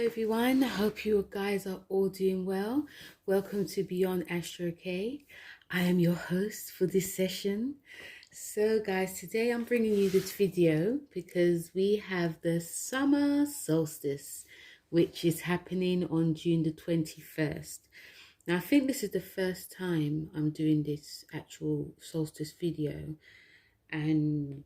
Everyone, I hope you guys are all doing well. Welcome to Beyond Astro K. I am your host for this session. So guys, today I'm bringing you this video because we have the summer solstice, which is happening on June the 21st. Now I think this is the first time I'm doing this actual solstice video, and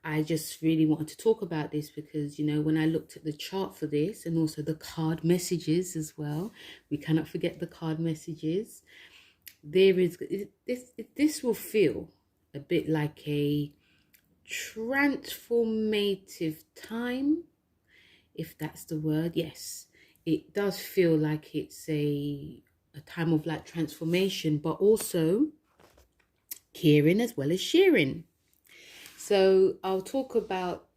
I just really wanted to talk about this because, when I looked at the chart for this and also the card messages as well, we cannot forget the card messages. This will feel a bit like a transformative time, if that's the word. Yes, it does feel like it's a time of like transformation, but also caring as well as sharing. So I'll talk about,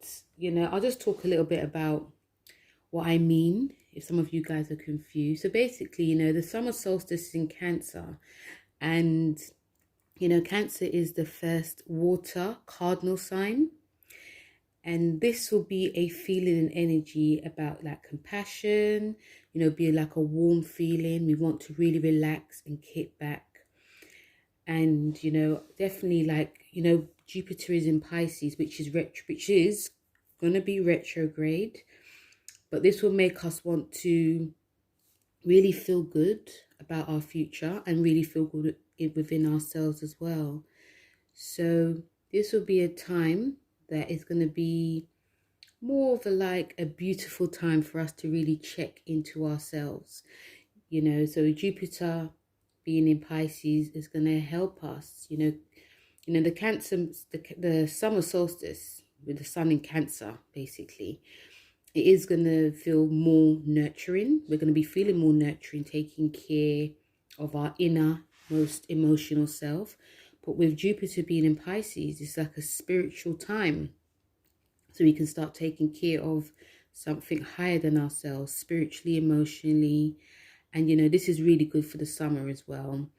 I'll just talk a little bit about what I mean if some of you guys are confused. So basically, the summer solstice is in Cancer, and, Cancer is the first water cardinal sign. And this will be a feeling and energy about like compassion, be like a warm feeling. We want to really relax and kick back. And, definitely like, Jupiter is in Pisces, which is going to be retrograde. But this will make us want to really feel good about our future and really feel good within ourselves as well. So this will be a time that is going to be more of a beautiful time for us to really check into ourselves. So Jupiter being in Pisces is going to help us, the Cancer, the summer solstice with the sun in Cancer, basically, it is going to feel more nurturing. We're going to be feeling more nurturing, taking care of our inner, most emotional self. But with Jupiter being in Pisces, it's like a spiritual time. So we can start taking care of something higher than ourselves, spiritually, emotionally. And, this is really good for the summer as well.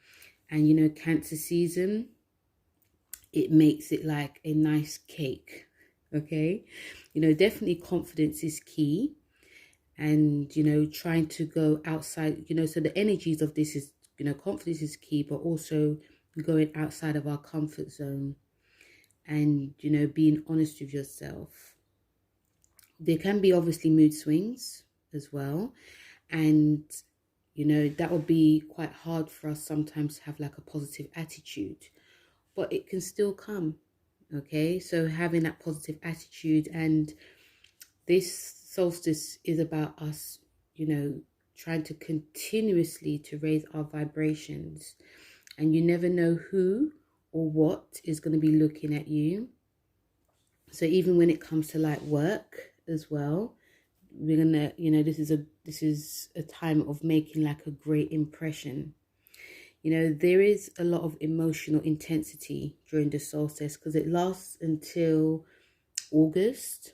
And, Cancer season, it makes it like a nice cake. Okay. Definitely confidence is key. And, trying to go outside, so the energies of this is, confidence is key, but also going outside of our comfort zone and, being honest with yourself. There can be obviously mood swings as well. And, that will be quite hard for us sometimes to have like a positive attitude, but it can still come. Okay, so having that positive attitude, and this solstice is about us, trying to continuously to raise our vibrations. And you never know who or what is going to be looking at you. So even when it comes to like work as well, we're gonna, this is a time of making like a great impression. There is a lot of emotional intensity during the solstice because it lasts until August,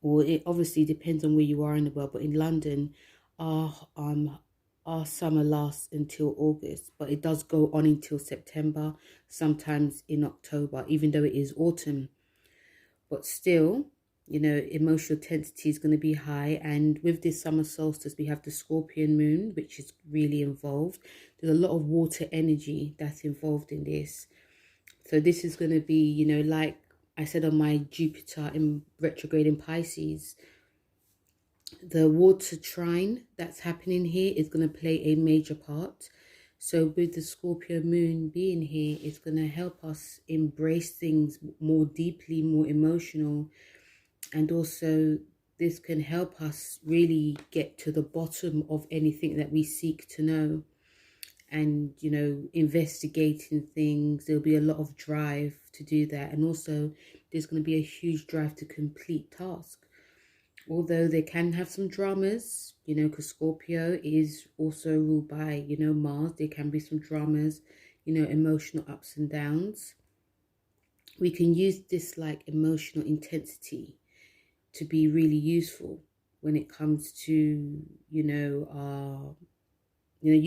or it obviously depends on where you are in the world. But in London, our summer lasts until August, but it does go on until September, sometimes in October, even though it is autumn. But still, emotional intensity is going to be high. And with this summer solstice, we have the Scorpion moon, which is really involved. There's a lot of water energy that's involved in this. So this is going to be, like I said on my Jupiter in retrograde in Pisces, the water trine that's happening here is going to play a major part. So with the Scorpio moon being here, it's going to help us embrace things more deeply, more emotional. And also this can help us really get to the bottom of anything that we seek to know. And, investigating things, there'll be a lot of drive to do that. And also there's going to be a huge drive to complete tasks. Although they can have some dramas, because Scorpio is also ruled by, Mars. There can be some dramas, emotional ups and downs. We can use this like emotional intensity to be really useful when it comes to, you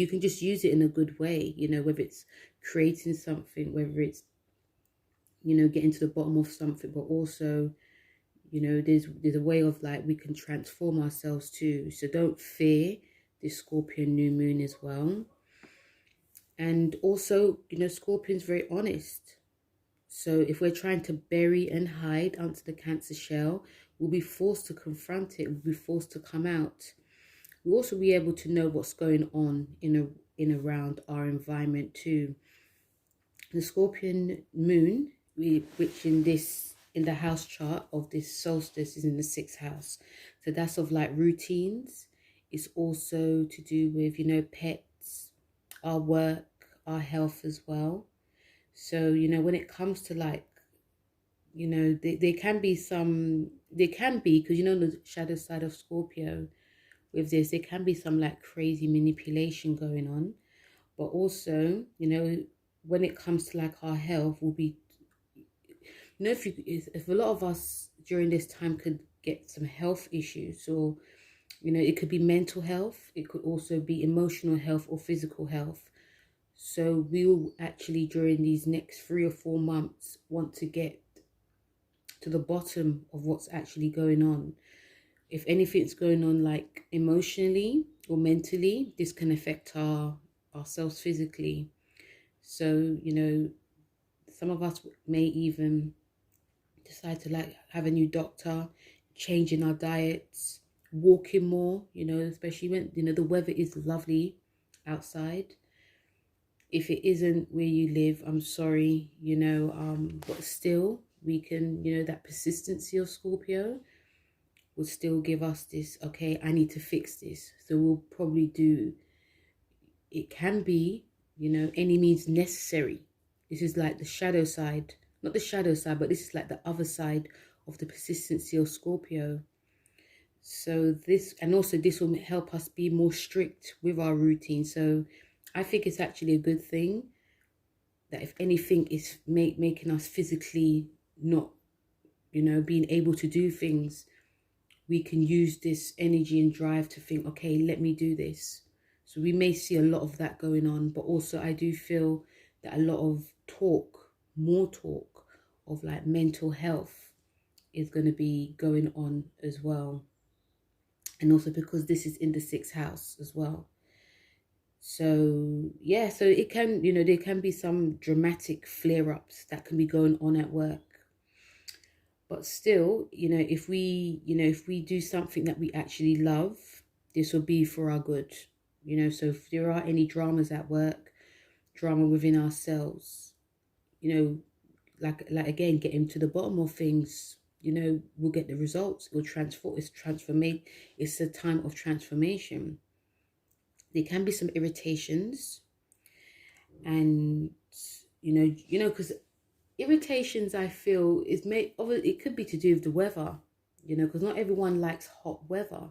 can just use it in a good way, whether it's creating something, whether it's, getting to the bottom of something, but also, You know, there's a way of like we can transform ourselves too. So don't fear this Scorpion new moon as well. And also, you know, Scorpion's very honest. So if we're trying to bury and hide under the Cancer shell, we'll be forced to confront it. We'll be forced to come out. We'll also be able to know what's going on in around our environment too. The Scorpion moon, which in the house chart of this solstice is in the 6th house. So that's of like routines. It's also to do with, you know, pets, our work, our health as well. So, you know, when it comes to like, you know, there can be because, you know, the shadow side of Scorpio with this, there can be some like crazy manipulation going on. But also, you know, when it comes to like our health, we'll be, you know, if a lot of us during this time could get some health issues, or, you know, it could be mental health, it could also be emotional health or physical health. So we'll actually, during these next 3 or 4 months, want to get to the bottom of what's actually going on. If anything's going on like emotionally or mentally, this can affect ourselves physically. So, you know, some of us may even decide to like have a new doctor, changing our diets, walking more, you know, especially when, you know, the weather is lovely outside. If it isn't where you live, I'm sorry, you know, but still we can, you know, that persistency of Scorpio will still give us this, okay, I need to fix this. So we'll probably do, it can be, you know, any means necessary. This is like the shadow side, not the shadow side, but this is like the other side of the persistency of Scorpio. So this, and also this will help us be more strict with our routine. So I think it's actually a good thing that if anything is making us physically not, you know, being able to do things, we can use this energy and drive to think, okay, let me do this. So we may see a lot of that going on, but also I do feel that a lot of more talk of like mental health is going to be going on as well. And also because this is in the 6th house as well. So yeah, so it can, you know, there can be some dramatic flare-ups that can be going on at work. But still, you know, if we do something that we actually love, this will be for our good. You know, so if there are any dramas at work, drama within ourselves, you know, like again, getting to the bottom of things, you know, we'll get the results. It will transform. It's a time of transformation. There can be some irritations, and because irritations, I feel, is made of it. It could be to do with the weather, you know, because not everyone likes hot weather.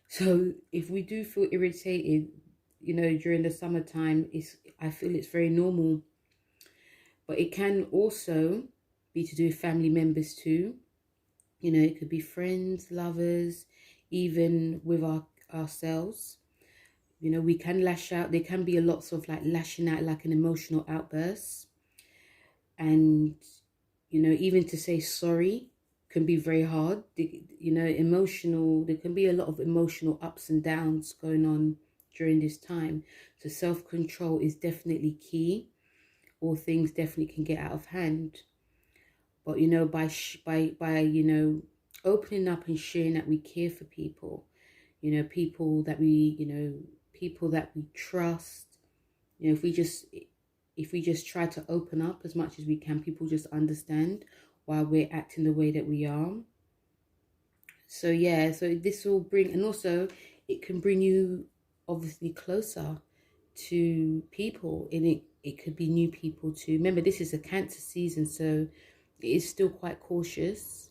So if we do feel irritated, you know, during the summertime, I feel it's very normal. But it can also be to do with family members too. You know, it could be friends, lovers, even with ourselves. You know, we can lash out. There can be a lots of like lashing out, like an emotional outburst. And, you know, even to say sorry can be very hard. You know, there can be a lot of emotional ups and downs going on during this time. So self-control is definitely key, or things definitely can get out of hand. But, you know, by you know, opening up and sharing that we care for people, you know, people that we trust, you know, if we just try to open up as much as we can, people just understand why we're acting the way that we are. So yeah, so this will bring, and also it can bring you obviously closer to people, and it could be new people too. Remember, this is a Cancer season, so it is still quite cautious,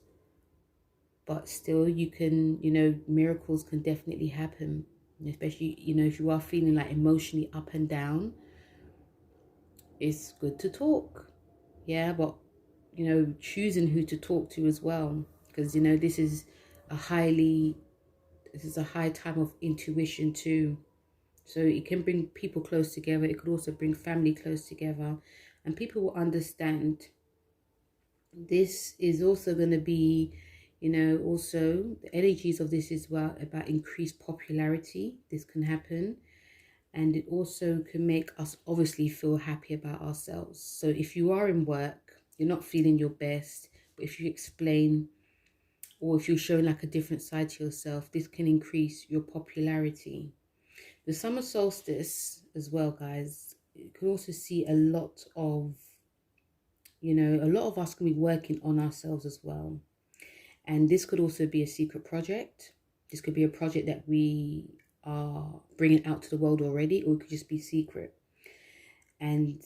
but still you can, you know, miracles can definitely happen, especially, you know, if you are feeling like emotionally up and down. It's good to talk, yeah, but, you know, choosing who to talk to as well, because, you know, a high time of intuition too. So it can bring people close together. It could also bring family close together, and people will understand. This is also going to be, You know, also the energies of this is about increased popularity. This can happen. And it also can make us obviously feel happy about ourselves. So if you are in work, you're not feeling your best, but if you explain, or if you're showing like a different side to yourself, this can increase your popularity. The summer solstice as well, guys, you can also see a lot of, you know, a lot of us can be working on ourselves as well. And this could also be a secret project. This could be a project that we are bringing out to the world already, or it could just be secret. And,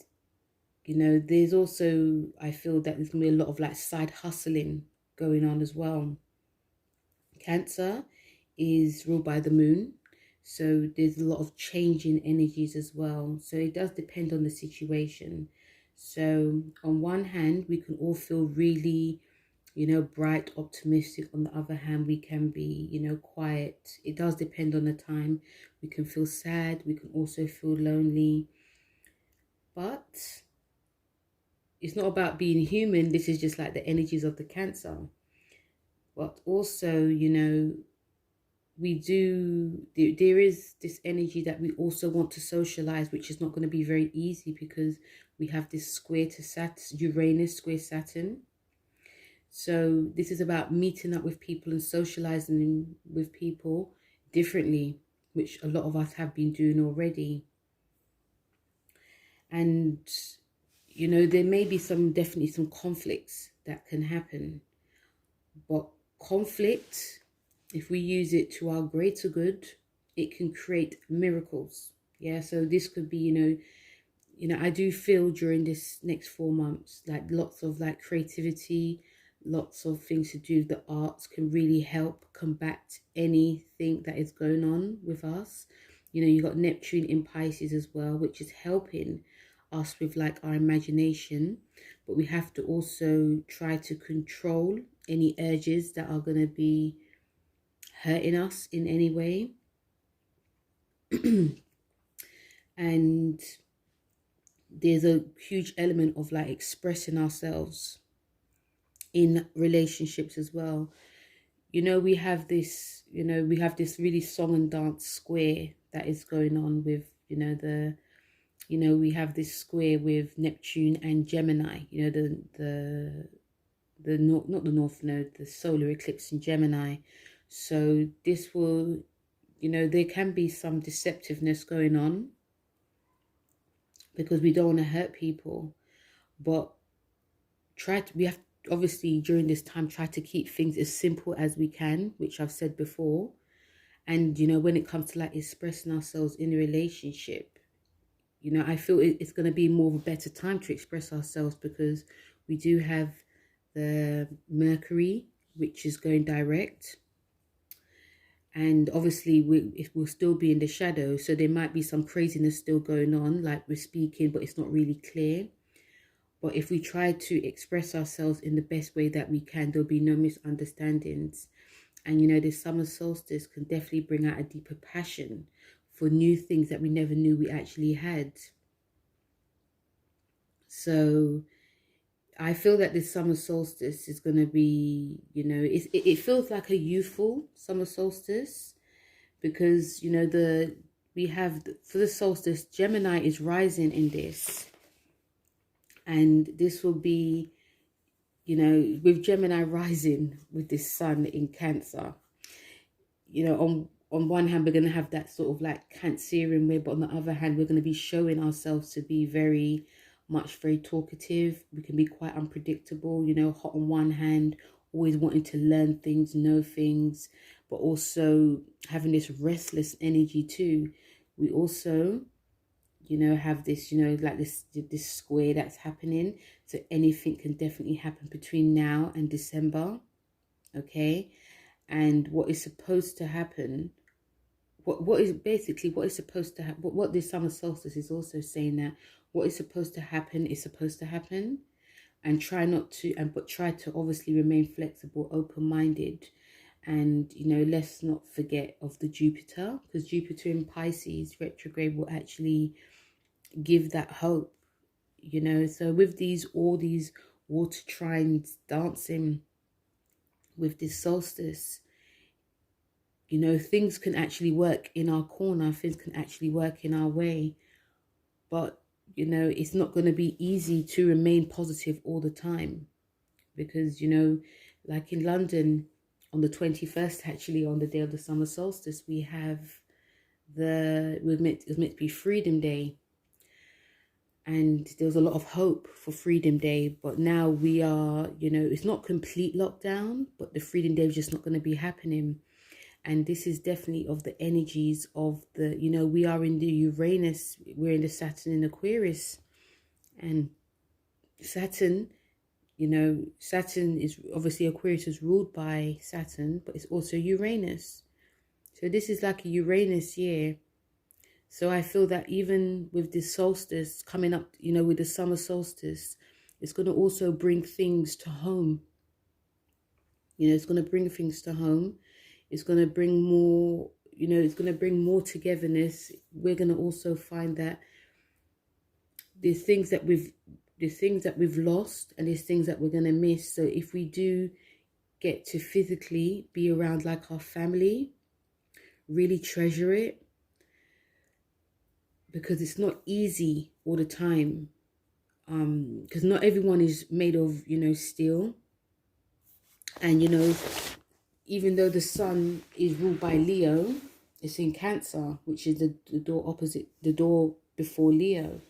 you know, there's also, I feel that there's going to be a lot of like side hustling going on as well. Cancer is ruled by the moon. So there's a lot of changing energies as well. So it does depend on the situation. So on one hand, we can all feel really, you know, bright, optimistic. On the other hand, we can be, you know, quiet. It does depend on the time. We can feel sad. We can also feel lonely. But it's not about being human. This is just like the energies of the Cancer. But also, you know, there is this energy that we also want to socialize, which is not going to be very easy because we have this square to Saturn, Uranus square Saturn. So this is about meeting up with people and socializing with people differently, which a lot of us have been doing already. And, you know, there may be definitely some conflicts that can happen. But conflict, if we use it to our greater good, it can create miracles. Yeah, so this could be, you know, I do feel during this next 4 months, like lots of like creativity, lots of things to do with the arts can really help combat anything that is going on with us. You know, you got Neptune in Pisces as well, which is helping us with like our imagination, but we have to also try to control any urges that are going to be hurting us in any way. And there's a huge element of like expressing ourselves in relationships as well. You know, we have this really song and dance square that is going on with, we have this square with Neptune and Gemini, you know, the not the North Node, the solar eclipse in Gemini. So this will, you know, there can be some deceptiveness going on because we don't want to hurt people, but we have obviously during this time try to keep things as simple as we can, which I've said before. And, you know, when it comes to like expressing ourselves in a relationship, you know, I feel it's going to be more of a better time to express ourselves because we do have the Mercury, which is going direct. And obviously we'll still be in the shadow. So there might be some craziness still going on, like we're speaking, but it's not really clear. But if we try to express ourselves in the best way that we can, there'll be no misunderstandings. And, you know, this summer solstice can definitely bring out a deeper passion for new things that we never knew we actually had. So I feel that this summer solstice is going to be, you know, it feels like a youthful summer solstice because, you know, for the solstice, Gemini is rising in this. And this will be, you know, with Gemini rising with this sun in Cancer, you know, on one hand, we're going to have that sort of like Cancerian way, but on the other hand, we're going to be showing ourselves to be very talkative. We can be quite unpredictable, you know, hot on one hand, always wanting to learn things, know things, but also having this restless energy too. We also, you know, have this, you know, like this square that's happening. So anything can definitely happen between now and December. Okay. And what is supposed to happen, what is supposed to happen, what this summer solstice is also saying, that what is supposed to happen is supposed to happen, and try to obviously remain flexible, open-minded. And, you know, let's not forget of the Jupiter, because Jupiter in Pisces retrograde will actually give that hope, you know. So with all these water trines dancing with this solstice, you know, things can actually work in our corner, things can actually work in our way. But, you know, it's not going to be easy to remain positive all the time because, you know, like in London on the 21st, actually, on the day of the summer solstice, we have it was meant to be Freedom Day. And there was a lot of hope for Freedom Day. But now we are, you know, it's not complete lockdown, but the Freedom Day is just not going to be happening. And this is definitely of the energies of the, you know, we are in the Uranus, we're in the Saturn in Aquarius. And Saturn, you know, Saturn is obviously, Aquarius is ruled by Saturn, but it's also Uranus. So this is like a Uranus year. So I feel that even with this solstice coming up, you know, with the summer solstice, it's going to also bring things to home. You know, it's going to bring things to home. It's going to bring more, you know, it's going to bring more togetherness. We're going to also find that there's things that we've lost and there's things that we're going to miss. So if we do get to physically be around like our family, really treasure it, because it's not easy all the time. Because not everyone is made of, you know, steel. And, you know, even though the sun is ruled by Leo, it's in Cancer, which is the door opposite, the door before Leo.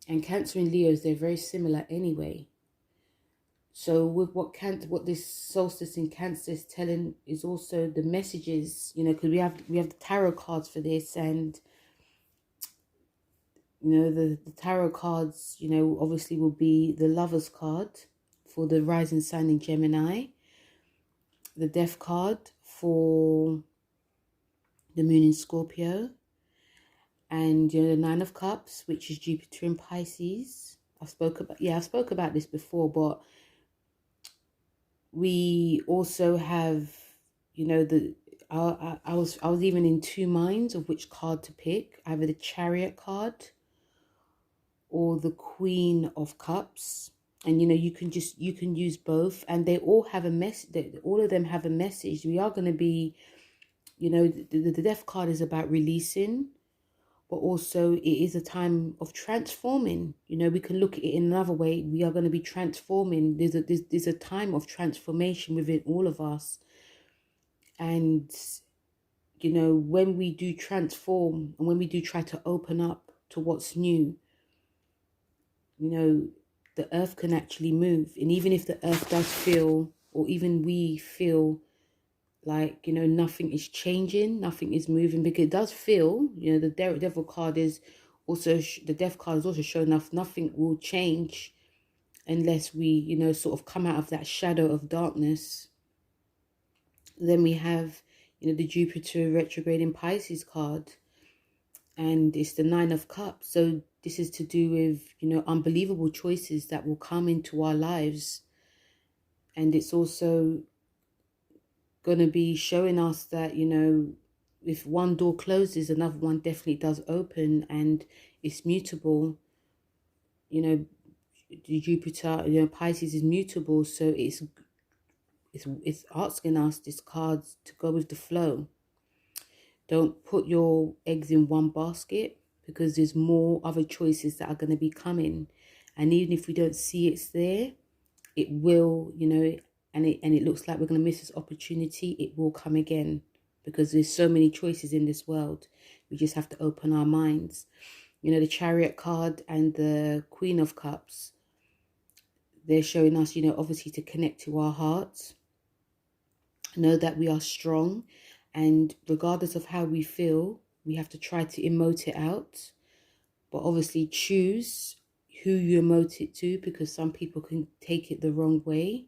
And Cancer and Leos, they're very similar anyway. So with what this solstice in Cancer is telling is also the messages, you know, because we have the tarot cards for this. And you know, the tarot cards, you know, obviously will be the Lover's card for the rising sign in Gemini, the Death card for the moon in Scorpio, and, you know, the Nine of Cups, which is Jupiter in Pisces. I spoke about this before, but we also have, you know, I was even in two minds of which card to pick, either the Chariot card or the Queen of Cups. And, you know, you can use both, and they all have a message. All of them have a message. We are going to be, you know, the Death card is about releasing, but also it is a time of transforming. You know, we can look at it in another way. We are going to be transforming. There's a time of transformation within all of us. And, you know, when we do transform and when we do try to open up to what's new, you know, the earth can actually move. And even if the earth does feel, or even we feel like, you know, nothing is changing, nothing is moving, because it does feel, you know, the devil card is also, the death card is also showing us nothing will change unless we, you know, sort of come out of that shadow of darkness. Then we have, you know, the Jupiter retrograde in Pisces card, and it's the Nine of Cups. So this is to do with, you know, unbelievable choices that will come into our lives. And it's also going to be showing us that, you know, if one door closes, another one definitely does open, and it's mutable. You know, the Jupiter, you know, Pisces is mutable. So it's asking us, this card, to go with the flow. Don't put your eggs in one basket, because there's more other choices that are going to be coming. And even if we don't see it's there, it will, you know, and it looks like we're going to miss this opportunity, it will come again, because there's so many choices in this world. We just have to open our minds. You know, the Chariot card and the Queen of Cups, they're showing us, you know, obviously to connect to our hearts, know that we are strong, and regardless of how we feel, we have to try to emote it out, but obviously choose who you emote it to, because some people can take it the wrong way.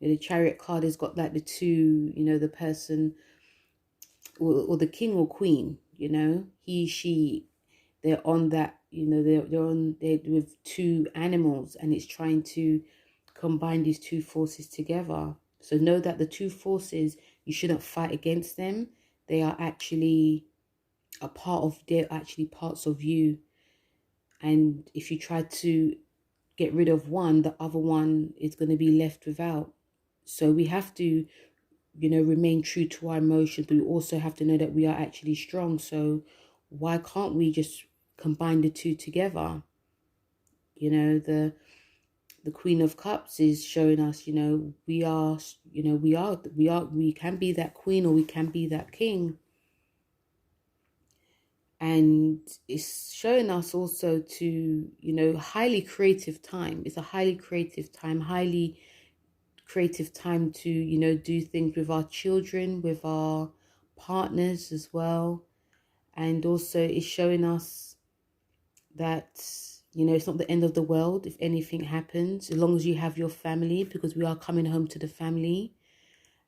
You know, the Chariot card has got like the two, you know, the person, or the king or queen, you know, he, she, they're on that, you know, they're with two animals, and it's trying to combine these two forces together. So know that the two forces, you shouldn't fight against them. They are actually they're actually parts of you. And if you try to get rid of one, the other one is going to be left without. So we have to, remain true to our emotions, but we also have to know that we are actually strong. So why can't we just combine the two together? The Queen of Cups is showing us, we can be that queen or we can be that king. And it's showing us also to, highly creative time. It's a highly creative time, to, do things with our children, with our partners as well. And also it's showing us that, it's not the end of the world if anything happens, as long as you have your family, because we are coming home to the family.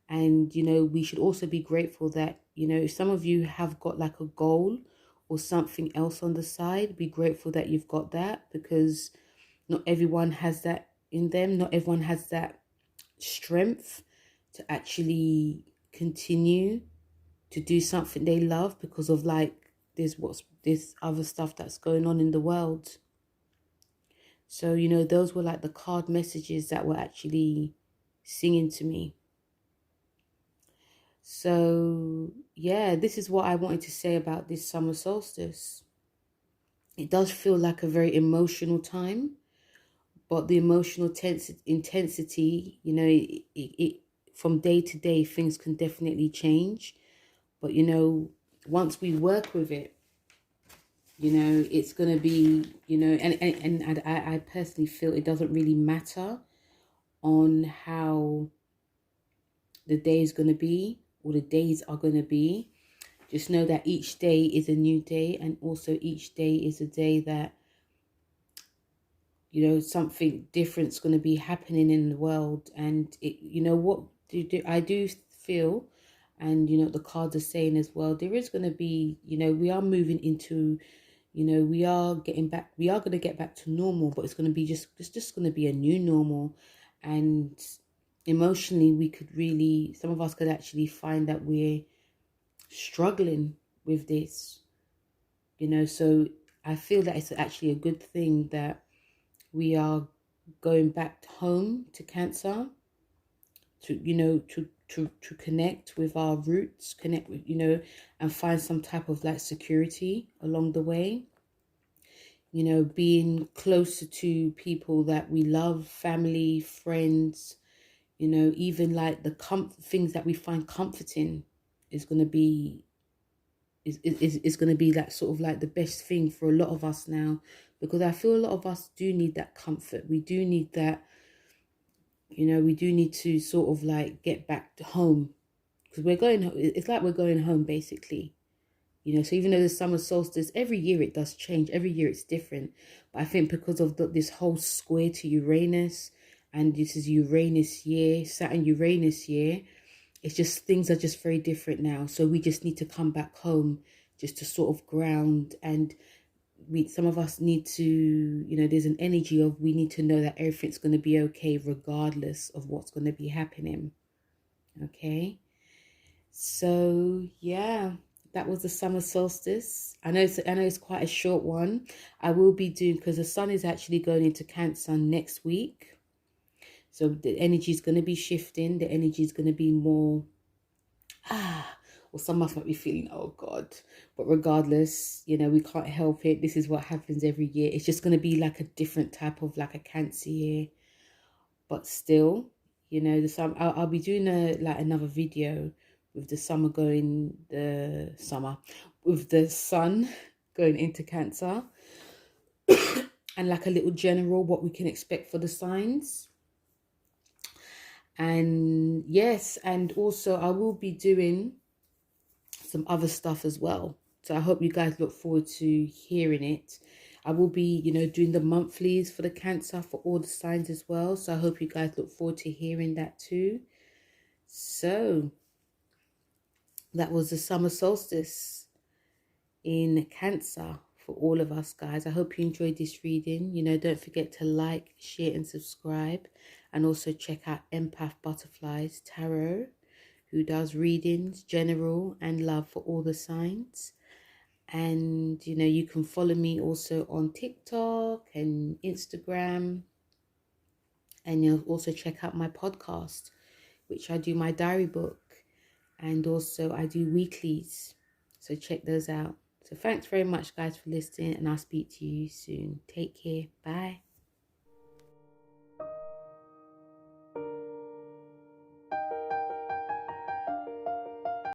And, we should also be grateful that, if some of you have got like a goal or something else on the side, be grateful that you've got that, because not everyone has that in them. Not everyone has that strength to actually continue to do something they love, because of like this other stuff that's going on in the world. So, those were like the card messages that were actually singing to me. So, yeah, this is what I wanted to say about this summer solstice. It does feel like a very emotional time, but the emotional intensity, from day to day, things can definitely change. But, once we work with it, it's going to be, and I personally feel it doesn't really matter on how the day is going to be or the days are going to be. Just know that each day is a new day, and also each day is a day that, something different's going to be happening in the world. And what I do feel, and the cards are saying as well, there is going to be, we are moving into, we are going to get back to normal, but it's going to be it's just going to be a new normal. And emotionally, we could really, some of us could actually find that we're struggling with this, so I feel that it's actually a good thing that we are going back home to Cancer, to, to connect with our roots, connect with, and find some type of like security along the way. Being closer to people that we love, family, friends, even like the things that we find comforting is going to be is going to be like sort of like the best thing for a lot of us now, because I feel a lot of us do need that comfort. We do need that, we do need to sort of like get back to home, because it's like we're going home basically. So even though the summer solstice, every year it does change. Every year it's different. But I think because of this whole square to Uranus, and this is Uranus year, Saturn Uranus year, it's just, things are just very different now. So we just need to come back home just to sort of ground. And some of us need to, there's an energy of, we need to know that everything's going to be okay regardless of what's going to be happening. Okay. So yeah, that was the summer solstice. I know it's quite a short one. I will be doing, because the sun is actually going into Cancer next week. So the energy is going to be shifting. The energy is going to be more, or some of us might be feeling, oh God. But regardless, we can't help it. This is what happens every year. It's just going to be like a different type of like a Cancer year. But still, the sun, I'll be doing another video with the sun going into Cancer, and like a little general what we can expect for the signs. And yes, and also I will be doing some other stuff as well. So I hope you guys look forward to hearing it. I will be, doing the monthlies for the Cancer for all the signs as well. So I hope you guys look forward to hearing that too. So that was the summer solstice in Cancer for all of us, guys. I hope you enjoyed this reading. Don't forget to like, share and subscribe. And also check out Empath Butterflies Tarot, who does readings, general and love for all the signs. And, you can follow me also on TikTok and Instagram. And you'll also check out my podcast. which I do my diary book, and also I do weeklies. So check those out. So thanks very much, guys, for listening, and I'll speak to you soon. Take care. Bye.